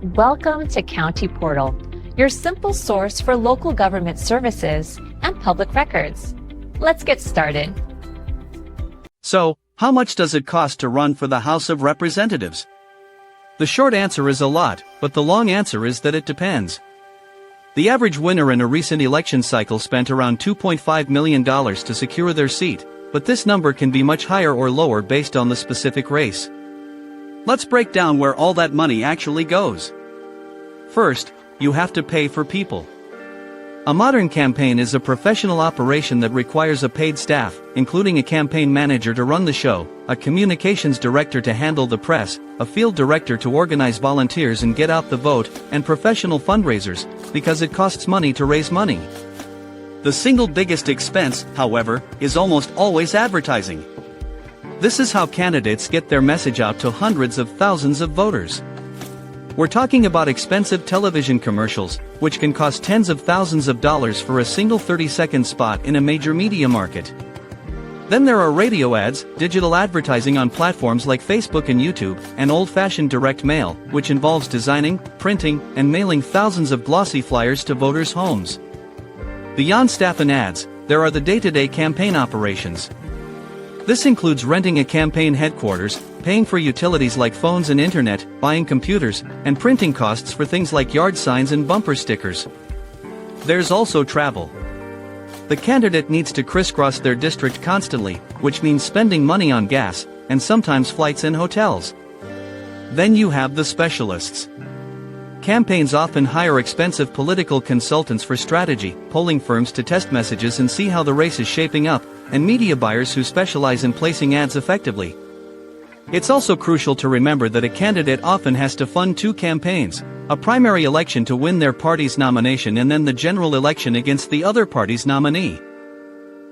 Welcome to County Portal, your simple source for local government services and public records. Let's get started. So, how much does it cost to run for the House of Representatives? The short answer is a lot, but the long answer is that it depends. The average winner in a recent election cycle spent around $2.5 million to secure their seat, but this number can be much higher or lower based on the specific race. Let's break down where all that money actually goes. First, you have to pay for people. A modern campaign is a professional operation that requires a paid staff, including a campaign manager to run the show, a communications director to handle the press, a field director to organize volunteers and get out the vote, and professional fundraisers, because it costs money to raise money. The single biggest expense, however, is almost always advertising. This is how candidates get their message out to hundreds of thousands of voters. We're talking about expensive television commercials, which can cost tens of thousands of dollars for a single 30-second spot in a major media market. Then there are radio ads, digital advertising on platforms like Facebook and YouTube, and old-fashioned direct mail, which involves designing, printing, and mailing thousands of glossy flyers to voters' homes. Beyond staff and ads, there are the day-to-day campaign operations. This includes renting a campaign headquarters, paying for utilities like phones and internet, buying computers, and printing costs for things like yard signs and bumper stickers. There's also travel. The candidate needs to crisscross their district constantly, which means spending money on gas, and sometimes flights and hotels. Then you have the specialists. Campaigns often hire expensive political consultants for strategy, polling firms to test messages and see how the race is shaping up, and media buyers who specialize in placing ads effectively. It's also crucial to remember that a candidate often has to fund two campaigns, a primary election to win their party's nomination and then the general election against the other party's nominee.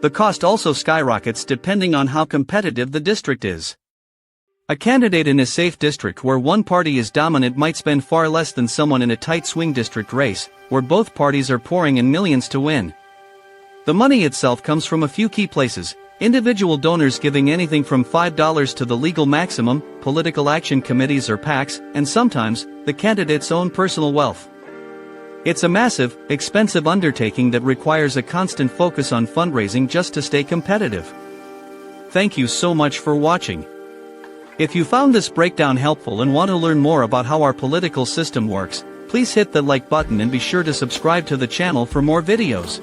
The cost also skyrockets depending on how competitive the district is. A candidate in a safe district where one party is dominant might spend far less than someone in a tight swing district race, where both parties are pouring in millions to win. The money itself comes from a few key places: individual donors giving anything from $5 to the legal maximum, political action committees or PACs, and sometimes, the candidate's own personal wealth. It's a massive, expensive undertaking that requires a constant focus on fundraising just to stay competitive. Thank you so much for watching. If you found this breakdown helpful and want to learn more about how our political system works, please hit the like button and be sure to subscribe to the channel for more videos.